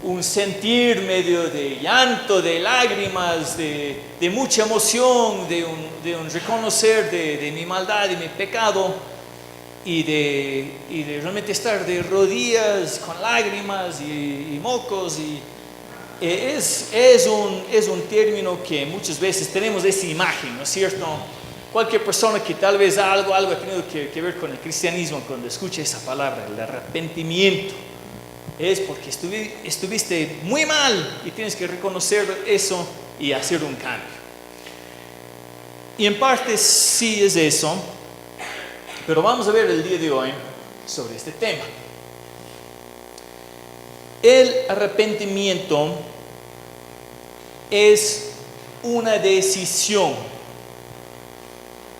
un sentir medio de llanto, de lágrimas, de mucha emoción, de un reconocer de mi maldad y mi pecado, y de realmente estar de rodillas con lágrimas y mocos. Es un término que muchas veces tenemos esa imagen, ¿no es cierto? Cualquier persona que tal vez algo ha tenido que ver con el cristianismo, cuando escucha esa palabra, el arrepentimiento, es porque estuviste muy mal y tienes que reconocer eso y hacer un cambio. Y en parte sí es eso, pero vamos a ver el día de hoy sobre este tema. El arrepentimiento es una decisión.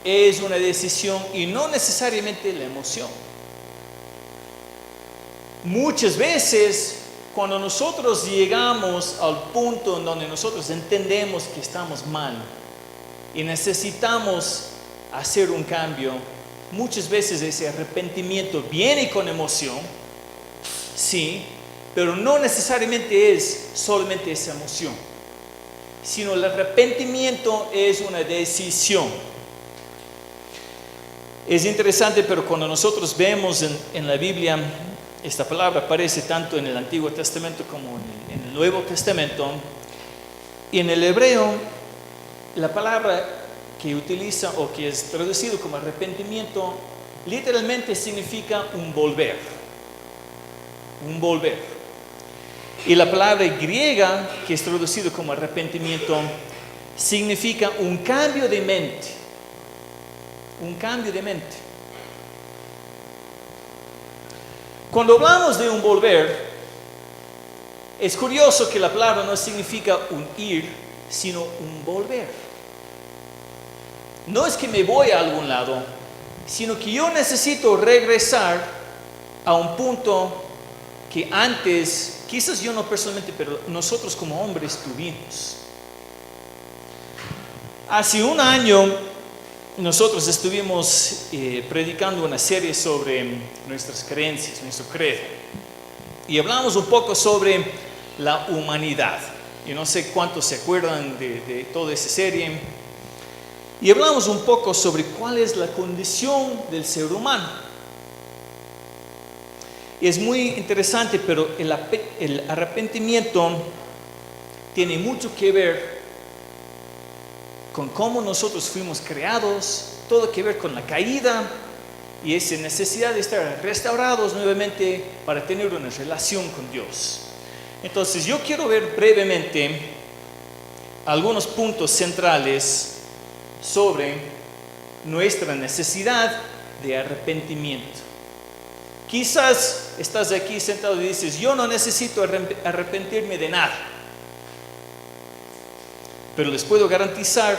Es una decisión y no necesariamente la emoción. Muchas veces, cuando nosotros llegamos al punto en donde nosotros entendemos que estamos mal y necesitamos hacer un cambio, muchas veces ese arrepentimiento viene con emoción, sí, pero no necesariamente es solamente esa emoción, sino el arrepentimiento es una decisión. Es interesante, pero cuando nosotros vemos en la Biblia, esta palabra aparece tanto en el Antiguo Testamento como en el Nuevo Testamento, y en el hebreo, la palabra que utiliza o que es traducido como arrepentimiento, literalmente significa un volver. Un volver. Y la palabra griega, que es traducido como arrepentimiento, significa un cambio de mente. Un cambio de mente. Cuando hablamos de un volver, es curioso que la palabra no significa un ir, sino un volver. No es que me voy a algún lado, sino que yo necesito regresar a un punto que antes, quizás yo no personalmente, pero nosotros como hombres tuvimos. Hace un año nosotros estuvimos predicando una serie sobre nuestras creencias, nuestro credo. Y hablamos un poco sobre la humanidad. Y no sé cuántos se acuerdan de toda esa serie. Y hablamos un poco sobre cuál es la condición del ser humano. Y es muy interesante, pero el arrepentimiento tiene mucho que ver con cómo nosotros fuimos creados, todo que ver con la caída y esa necesidad de estar restaurados nuevamente para tener una relación con Dios. Entonces yo quiero ver brevemente algunos puntos centrales sobre nuestra necesidad de arrepentimiento. Quizás estás aquí sentado y dices, yo no necesito arrepentirme de nada. Pero les puedo garantizar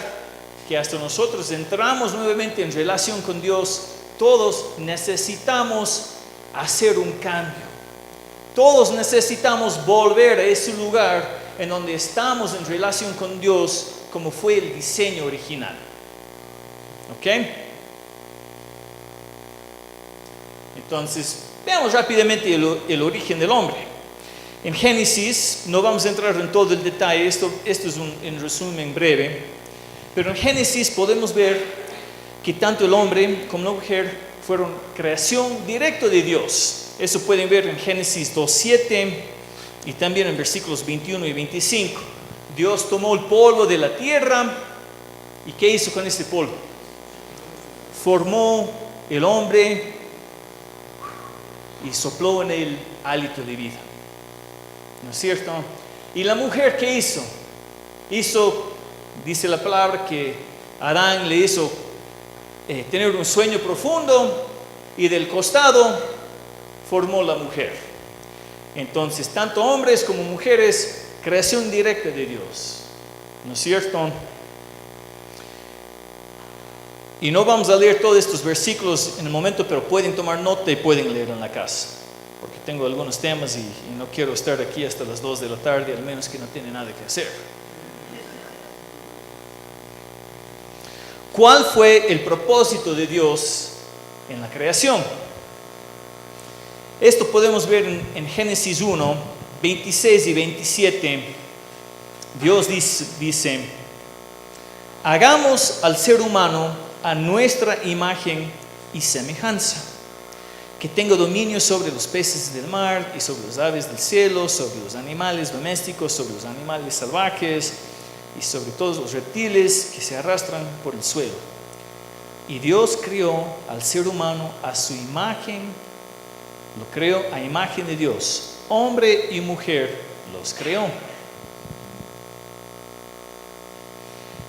que hasta nosotros entramos nuevamente en relación con Dios, todos necesitamos hacer un cambio. Todos necesitamos volver a ese lugar en donde estamos en relación con Dios como fue el diseño original. ¿Ok? Entonces, veamos rápidamente el origen del hombre. En Génesis, no vamos a entrar en todo el detalle, esto es en resumen breve, pero en Génesis podemos ver que tanto el hombre como la mujer fueron creación directa de Dios. Eso pueden ver en Génesis 2:7 y también en versículos 21 y 25. Dios tomó el polvo de la tierra y ¿qué hizo con este polvo? Formó el hombre y sopló en él hálito de vida. ¿No es cierto? ¿Y la mujer qué hizo? Dice la palabra que Adán le hizo tener un sueño profundo y del costado formó la mujer. Entonces, tanto hombres como mujeres, creación directa de Dios. ¿No es cierto? Y no vamos a leer todos estos versículos en el momento, pero pueden tomar nota y pueden leer en la casa. Porque tengo algunos temas y no quiero estar aquí hasta las 2 de la tarde, al menos que no tiene nada que hacer. ¿Cuál fue el propósito de Dios en la creación? Esto podemos ver en Génesis 1, 26 y 27, Dios dice, hagamos al ser humano a nuestra imagen y semejanza, que tenga dominio sobre los peces del mar y sobre las aves del cielo, sobre los animales domésticos, sobre los animales salvajes y sobre todos los reptiles que se arrastran por el suelo. Y Dios creó al ser humano a su imagen, lo creó a imagen de Dios, hombre y mujer los creó.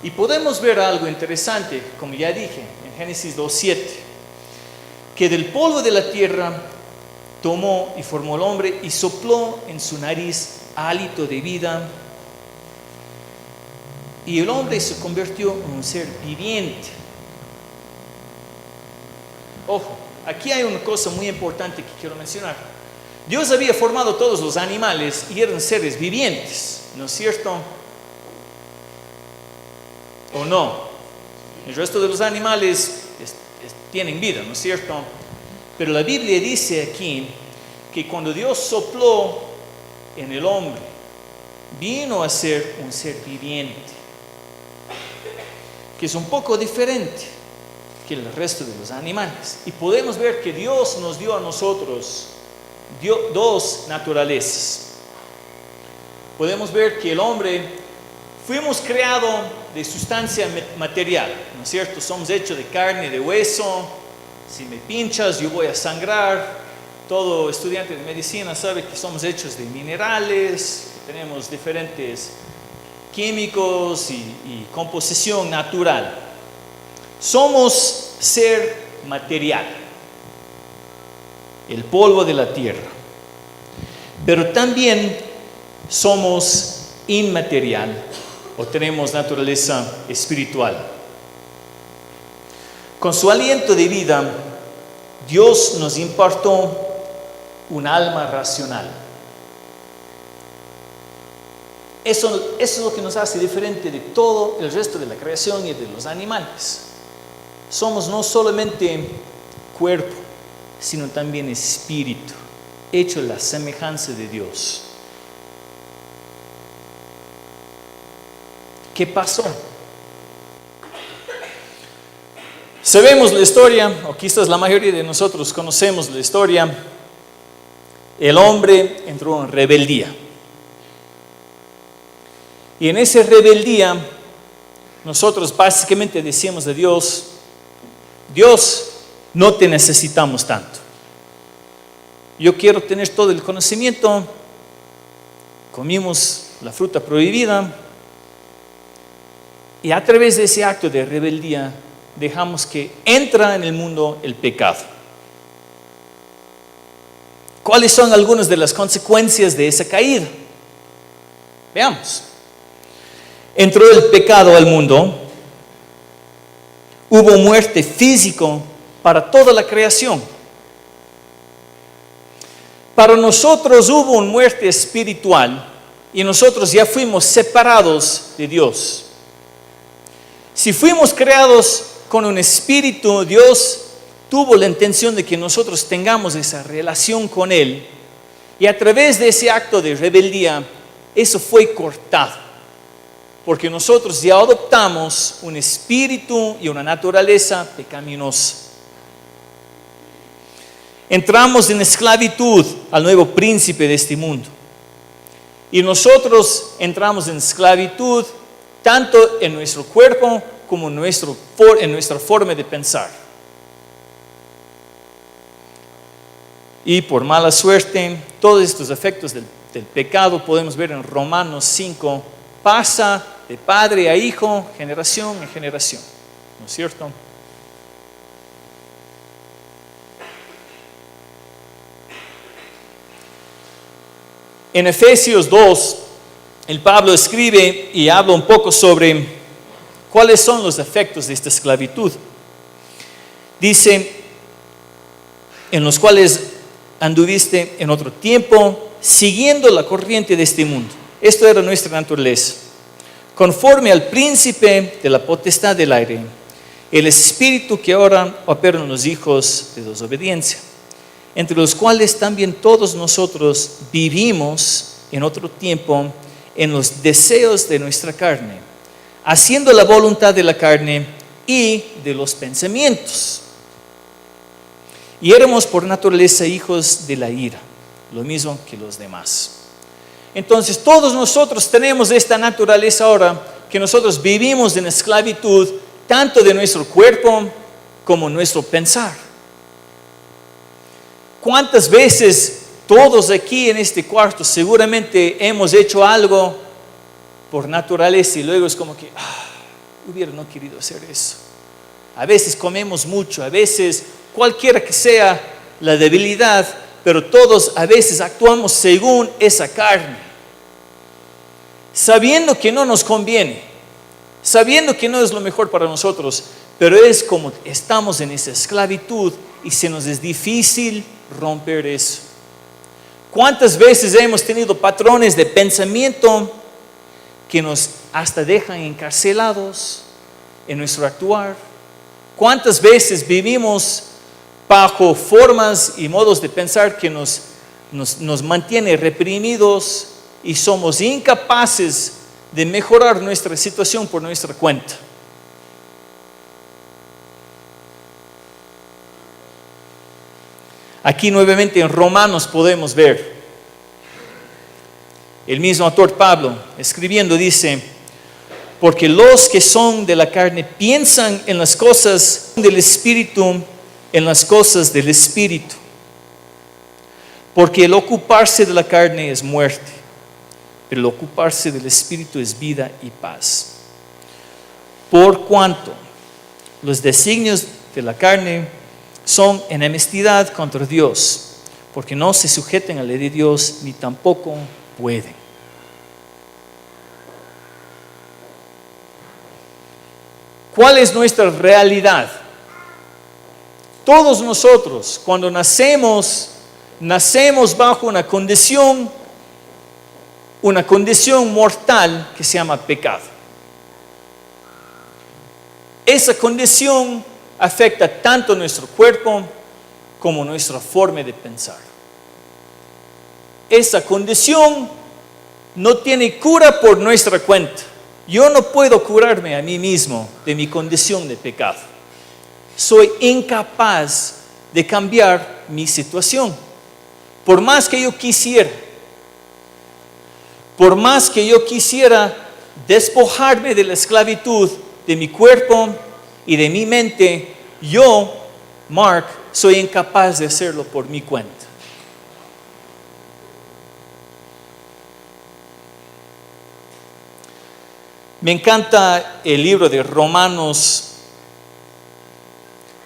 Y podemos ver algo interesante, como ya dije, en Génesis 2:7, que del polvo de la tierra tomó y formó al hombre y sopló en su nariz hálito de vida, y el hombre se convirtió en un ser viviente. Ojo, aquí hay una cosa muy importante que quiero mencionar. Dios había formado todos los animales y eran seres vivientes, ¿no es cierto? ¿O no? El resto de los animales tienen vida, ¿no es cierto? Pero la Biblia dice aquí que cuando Dios sopló en el hombre, vino a ser un ser viviente, que es un poco diferente que el resto de los animales. Y podemos ver que Dios nos dio a nosotros dos naturalezas. Podemos ver que el hombre fuimos creados de sustancia material, ¿no es cierto? Somos hechos de carne, de hueso. Si me pinchas, yo voy a sangrar. Todo estudiante de medicina sabe que somos hechos de minerales, que tenemos diferentes químicos y composición natural. Somos ser material, el polvo de la tierra. Pero también somos inmaterial, o tenemos naturaleza espiritual. Con su aliento de vida, Dios nos impartió un alma racional. Eso es lo que nos hace diferente de todo el resto de la creación y de los animales. Somos no solamente cuerpo, sino también espíritu, hecho a la semejanza de Dios. ¿Qué pasó? Sabemos la historia, o quizás la mayoría de nosotros conocemos la historia. El hombre entró en rebeldía. Y en esa rebeldía, nosotros básicamente decíamos a Dios, Dios, no te necesitamos tanto. Yo quiero tener todo el conocimiento. Comimos la fruta prohibida. Y a través de ese acto de rebeldía, dejamos que entra en el mundo el pecado. ¿Cuáles son algunas de las consecuencias de esa caída? Veamos. Entró el pecado al mundo. Hubo muerte física para toda la creación. Para nosotros hubo una muerte espiritual y nosotros ya fuimos separados de Dios. Si fuimos creados con un espíritu, Dios tuvo la intención de que nosotros tengamos esa relación con Él. Y a través de ese acto de rebeldía, eso fue cortado. Porque nosotros ya adoptamos un espíritu y una naturaleza pecaminosa. Entramos en esclavitud al nuevo príncipe de este mundo. Y nosotros entramos en esclavitud tanto en nuestro cuerpo como en nuestra forma de pensar. Y por mala suerte, todos estos efectos del pecado podemos ver en Romanos 5, pasa de padre a hijo, generación en generación. ¿No es cierto? En Efesios 2, el Pablo escribe y habla un poco sobre cuáles son los efectos de esta esclavitud. Dice, en los cuales anduviste en otro tiempo, siguiendo la corriente de este mundo. Esto era nuestra naturaleza. Conforme al príncipe de la potestad del aire, el espíritu que ahora opera en los hijos de desobediencia, entre los cuales también todos nosotros vivimos en otro tiempo en los deseos de nuestra carne, haciendo la voluntad de la carne y de los pensamientos. Y éramos por naturaleza hijos de la ira, lo mismo que los demás. Entonces todos nosotros tenemos esta naturaleza ahora, que nosotros vivimos en esclavitud, tanto de nuestro cuerpo como nuestro pensar. ¿Cuántas veces todos aquí en este cuarto seguramente hemos hecho algo por naturaleza y luego es como que hubiera no querido hacer eso? A veces comemos mucho, a veces cualquiera que sea la debilidad, pero todos a veces actuamos según esa carne, sabiendo que no nos conviene, sabiendo que no es lo mejor para nosotros, pero es como estamos en esa esclavitud y se nos es difícil romper eso. ¿Cuántas veces hemos tenido patrones de pensamiento que nos hasta dejan encarcelados en nuestro actuar? ¿Cuántas veces vivimos bajo formas y modos de pensar que nos mantiene reprimidos y somos incapaces de mejorar nuestra situación por nuestra cuenta? Aquí nuevamente en Romanos podemos ver el mismo autor Pablo escribiendo, dice: porque los que son de la carne piensan en las cosas del Espíritu, en las cosas del Espíritu. Porque el ocuparse de la carne es muerte, pero el ocuparse del Espíritu es vida y paz. Por cuanto los designios de la carne son enemistad contra Dios, porque no se sujeten a la ley de Dios, ni tampoco pueden. ¿Cuál es nuestra realidad? Todos nosotros, cuando nacemos bajo una condición mortal que se llama pecado. Esa condición afecta tanto nuestro cuerpo como nuestra forma de pensar. Esa condición no tiene cura por nuestra cuenta. Yo no puedo curarme a mí mismo de mi condición de pecado. Soy incapaz de cambiar mi situación. Por más que yo quisiera despojarme de la esclavitud de mi cuerpo y de mi mente, yo, Mark, soy incapaz de hacerlo por mi cuenta. Me encanta el libro de Romanos,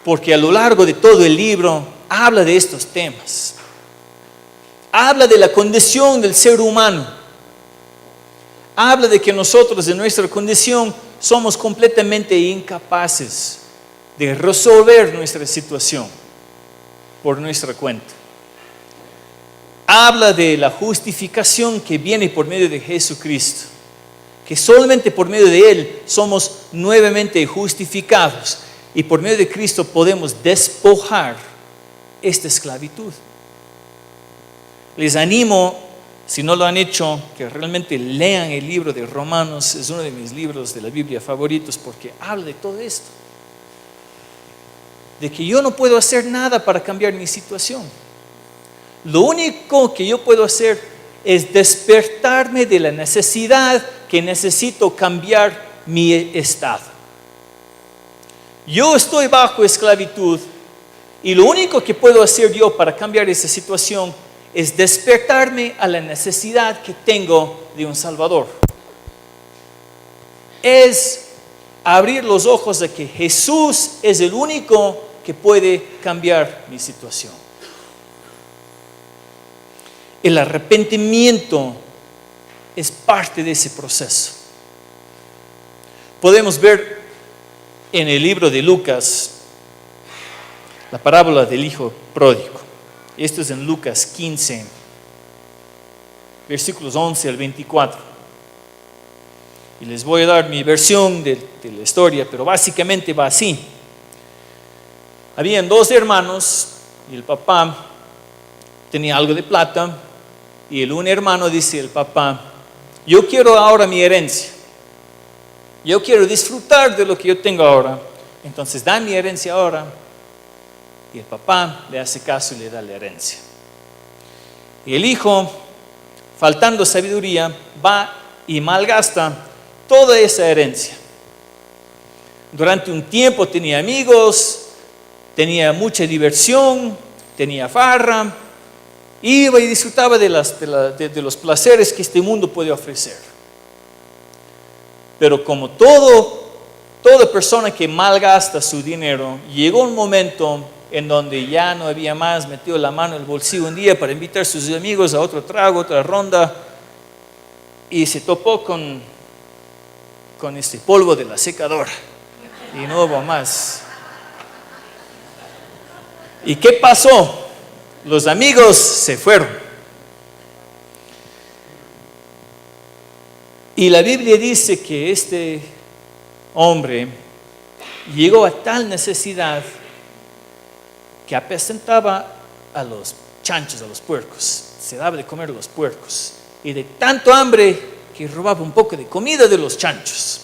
porque a lo largo de todo el libro habla de estos temas. Habla de la condición del ser humano. Habla de que nosotros, en nuestra condición, somos completamente incapaces de resolver nuestra situación por nuestra cuenta. Habla de la justificación que viene por medio de Jesucristo, que solamente por medio de Él somos nuevamente justificados y por medio de Cristo podemos despojar esta esclavitud. Les animo, si no lo han hecho, que realmente lean el libro de Romanos. Es uno de mis libros de la Biblia favoritos porque habla de todo esto. De que yo no puedo hacer nada para cambiar mi situación. Lo único que yo puedo hacer es despertarme de la necesidad que necesito cambiar mi estado. Yo estoy bajo esclavitud y lo único que puedo hacer yo para cambiar esa situación es despertarme a la necesidad que tengo de un Salvador. Es abrir los ojos de que Jesús es el único que puede cambiar mi situación. El arrepentimiento es parte de ese proceso. Podemos ver en el libro de Lucas la parábola del hijo pródigo. Esto es en Lucas 15, versículos 11 al 24. Y les voy a dar mi versión de la historia, pero básicamente va así. Habían dos hermanos y el papá tenía algo de plata Y un hermano dice al papá, yo quiero ahora mi herencia. Yo quiero disfrutar de lo que yo tengo ahora. Entonces da mi herencia ahora. Y el papá le hace caso y le da la herencia. Y el hijo, faltando sabiduría, va y malgasta toda esa herencia. Durante un tiempo tenía amigos, tenía mucha diversión, tenía farra, iba y disfrutaba de los placeres que este mundo puede ofrecer. Pero como toda persona que malgasta su dinero, llegó un momento en donde ya no había más, metió la mano en el bolsillo un día para invitar a sus amigos a otro trago, otra ronda, y se topó con este polvo de la secadora, y no hubo más. ¿Y qué pasó? Los amigos se fueron. Y la Biblia dice que este hombre llegó a tal necesidad que apacentaba a los chanchos, a los puercos. Se daba de comer a los puercos. Y de tanto hambre que robaba un poco de comida de los chanchos.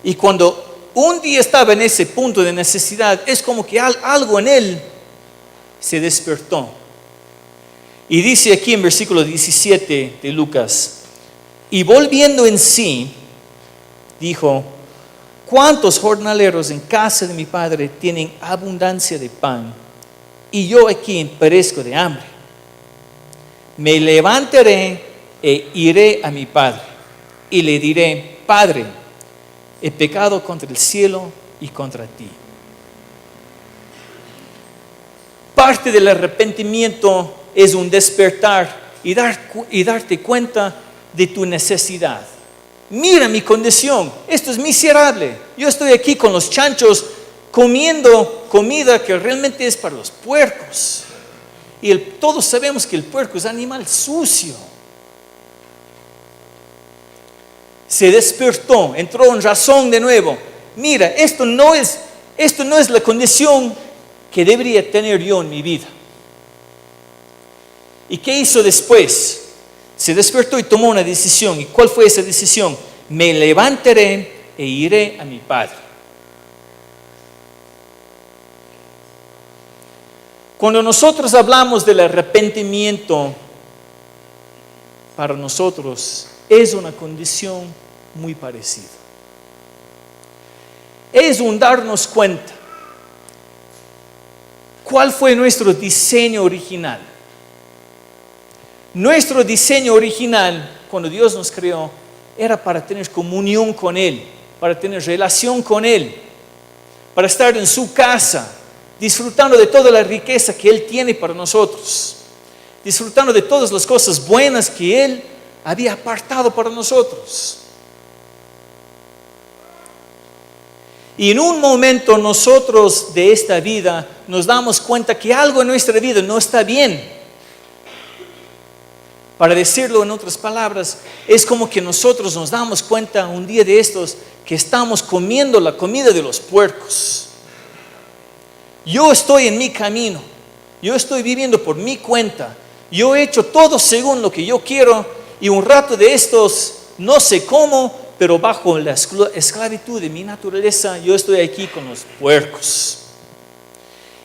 Y cuando un día estaba en ese punto de necesidad, es como que algo en él se despertó. Y dice aquí en versículo 17 de Lucas, y volviendo en sí, dijo, ¿cuántos jornaleros en casa de mi padre tienen abundancia de pan? Y yo aquí perezco de hambre. Me levantaré e iré a mi padre y le diré, Padre, he pecado contra el cielo y contra ti. Parte del arrepentimiento es un despertar y darte cuenta de tu necesidad. Mira mi condición, esto es miserable. Yo estoy aquí con los chanchos comiendo comida que realmente es para los puercos. Y todos sabemos que el puerco es animal sucio. Se despertó, entró en razón de nuevo. Mira, esto no es la condición que debería tener yo en mi vida. ¿Y qué hizo después? Se despertó y tomó una decisión. ¿Y cuál fue esa decisión? Me levantaré e iré a mi padre. Cuando nosotros hablamos del arrepentimiento, para nosotros es una condición muy parecida. Es un darnos cuenta cuál fue nuestro diseño original. Nuestro diseño original, cuando Dios nos creó, era para tener comunión con Él, para tener relación con Él, para estar en su casa, disfrutando de toda la riqueza que Él tiene para nosotros, disfrutando de todas las cosas buenas que Él había apartado para nosotros. Y en un momento nosotros de esta vida nos damos cuenta que algo en nuestra vida no está bien. Para decirlo en otras palabras, es como que nosotros nos damos cuenta un día de estos que estamos comiendo la comida de los puercos. Yo estoy en mi camino, yo estoy viviendo por mi cuenta, yo he hecho todo según lo que yo quiero y un rato de estos, no sé cómo, pero bajo la esclavitud de mi naturaleza, yo estoy aquí con los puercos.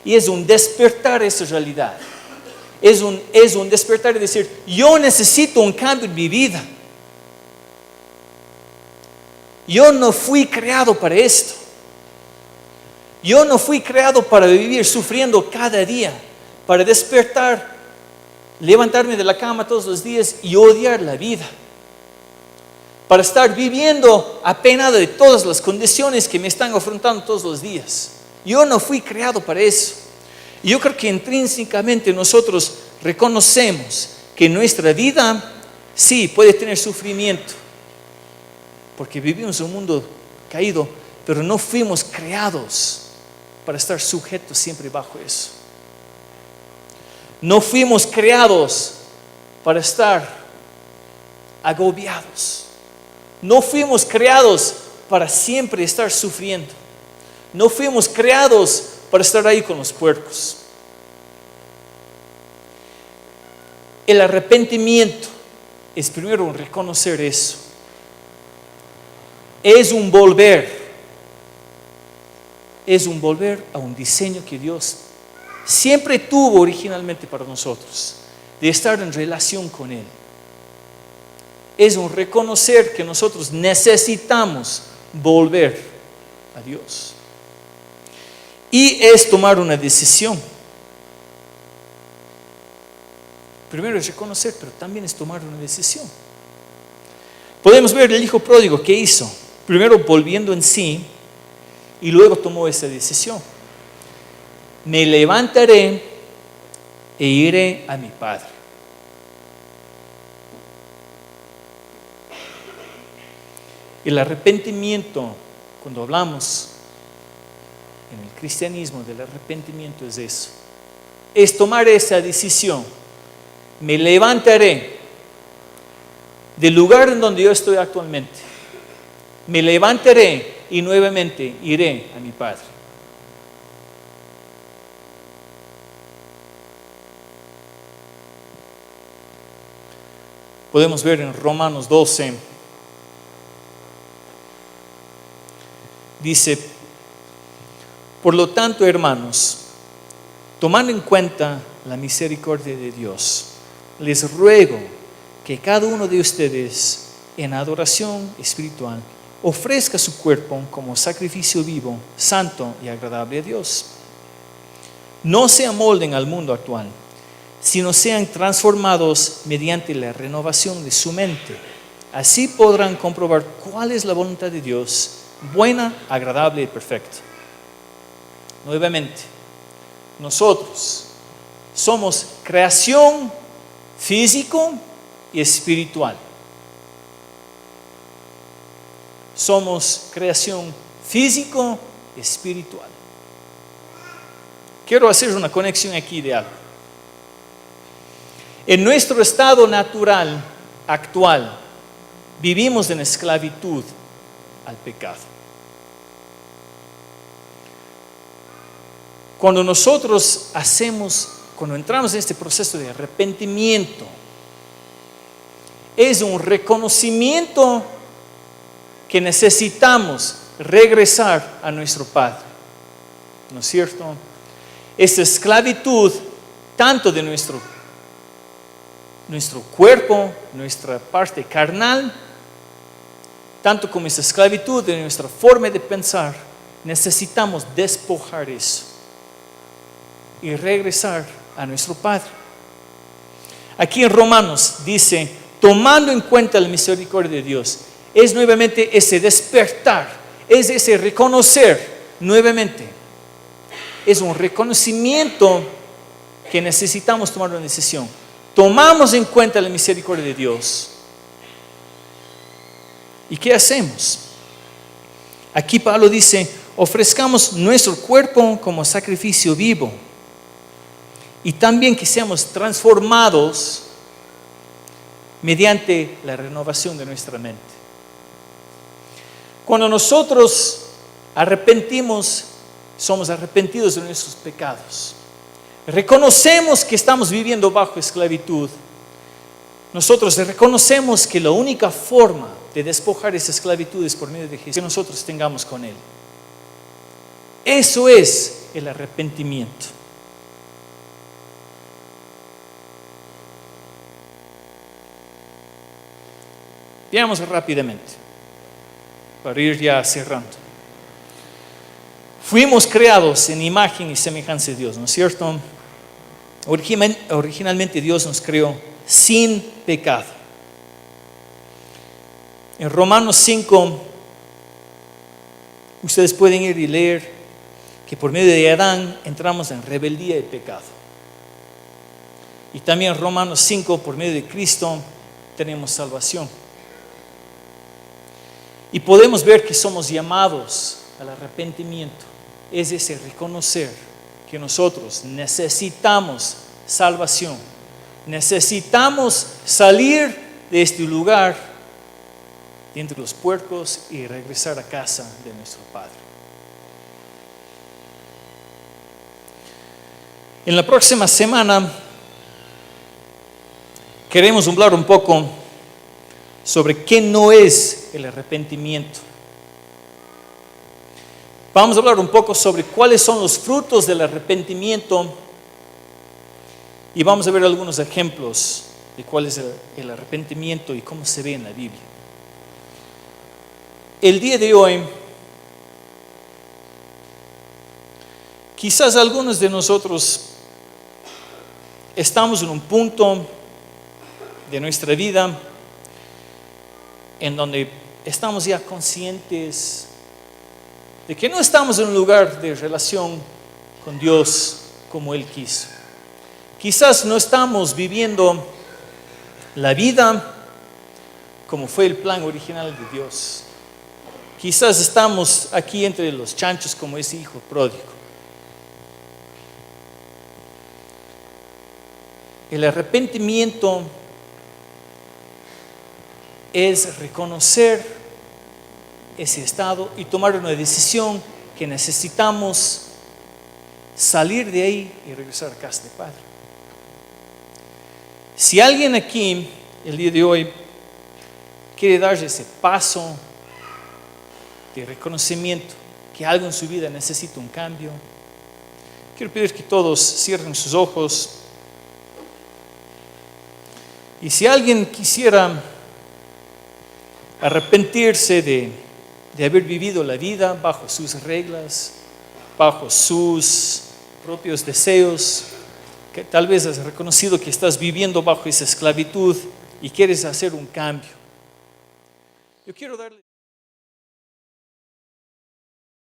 Y es un despertar esa realidad. Es un despertar y decir, yo necesito un cambio en mi vida. Yo no fui creado para esto. Yo no fui creado para vivir sufriendo cada día, para despertar, levantarme de la cama todos los días y odiar la vida. Para estar viviendo apenado de todas las condiciones que me están afrontando todos los días. Yo no fui creado para eso. Y yo creo que intrínsecamente nosotros reconocemos que nuestra vida sí puede tener sufrimiento, porque vivimos en un mundo caído, pero no fuimos creados para estar sujetos siempre bajo eso. No fuimos creados para estar agobiados. No fuimos creados para siempre estar sufriendo. No fuimos creados para estar ahí con los puercos. El arrepentimiento es primero un reconocer eso. Es un volver a un diseño que Dios siempre tuvo originalmente para nosotros, de estar en relación con Él. Es un reconocer que nosotros necesitamos volver a Dios. Y es tomar una decisión. Primero es reconocer, pero también es tomar una decisión. Podemos ver el hijo pródigo que hizo. Primero volviendo en sí y luego tomó esa decisión. Me levantaré e iré a mi padre. El arrepentimiento, cuando hablamos en el cristianismo del arrepentimiento, es eso. Es tomar esa decisión. Me levantaré del lugar en donde yo estoy actualmente. Me levantaré y nuevamente iré a mi Padre. Podemos ver en Romanos 12, dice: por lo tanto, hermanos, tomando en cuenta la misericordia de Dios, les ruego que cada uno de ustedes, en adoración espiritual, ofrezca su cuerpo como sacrificio vivo, santo y agradable a Dios. No se amolden al mundo actual, sino sean transformados mediante la renovación de su mente. Así podrán comprobar cuál es la voluntad de Dios, buena, agradable y perfecta. Nuevamente, nosotros somos creación físico y espiritual. Somos creación físico y espiritual. Quiero hacer una conexión aquí de algo. En nuestro estado natural actual, vivimos en esclavitud al pecado. Cuando nosotros cuando entramos en este proceso de arrepentimiento, es un reconocimiento que necesitamos regresar a nuestro Padre. ¿No es cierto? Esta esclavitud, tanto de nuestro cuerpo, nuestra parte carnal, tanto como esta esclavitud de nuestra forma de pensar, necesitamos despojar eso y regresar a nuestro Padre. Aquí en Romanos dice, tomando en cuenta la misericordia de Dios, es nuevamente ese despertar, es ese reconocer nuevamente. Es un reconocimiento que necesitamos tomar una decisión. Tomamos en cuenta la misericordia de Dios. ¿Y qué hacemos? Aquí Pablo dice, ofrezcamos nuestro cuerpo como sacrificio vivo. Y también que seamos transformados mediante la renovación de nuestra mente. Cuando nosotros somos arrepentidos de nuestros pecados. Reconocemos que estamos viviendo bajo esclavitud. Nosotros reconocemos que la única forma de despojar esa esclavitud es por medio de Jesús, que nosotros tengamos con Él. Eso es el arrepentimiento. Veamos rápidamente, para ir ya cerrando. Fuimos creados en imagen y semejanza de Dios, ¿no es cierto? Originalmente Dios nos creó sin pecado. En Romanos 5, ustedes pueden ir y leer que por medio de Adán entramos en rebeldía y pecado. Y también en Romanos 5, por medio de Cristo, tenemos salvación. Y podemos ver que somos llamados al arrepentimiento. Es ese reconocer que nosotros necesitamos salvación. Necesitamos salir de este lugar de entre los puercos y regresar a casa de nuestro Padre. En la próxima semana queremos hablar un poco sobre qué no es el arrepentimiento. Vamos a hablar un poco sobre cuáles son los frutos del arrepentimiento y vamos a ver algunos ejemplos de cuál es el arrepentimiento y cómo se ve en la Biblia. El día de hoy, quizás algunos de nosotros estamos en un punto de nuestra vida en donde estamos ya conscientes de que no estamos en un lugar de relación con Dios como Él quiso. Quizás no estamos viviendo la vida como fue el plan original de Dios. Quizás estamos aquí entre los chanchos como ese hijo pródigo. El arrepentimiento es reconocer ese estado y tomar una decisión que necesitamos salir de ahí y regresar a casa de Padre. Si alguien aquí el día de hoy quiere darse ese paso de reconocimiento que algo en su vida necesita un cambio, quiero pedir que todos cierren sus ojos. Y si alguien quisiera arrepentirse de haber vivido la vida bajo sus reglas, bajo sus propios deseos, que tal vez has reconocido que estás viviendo bajo esa esclavitud y quieres hacer un cambio, yo quiero darle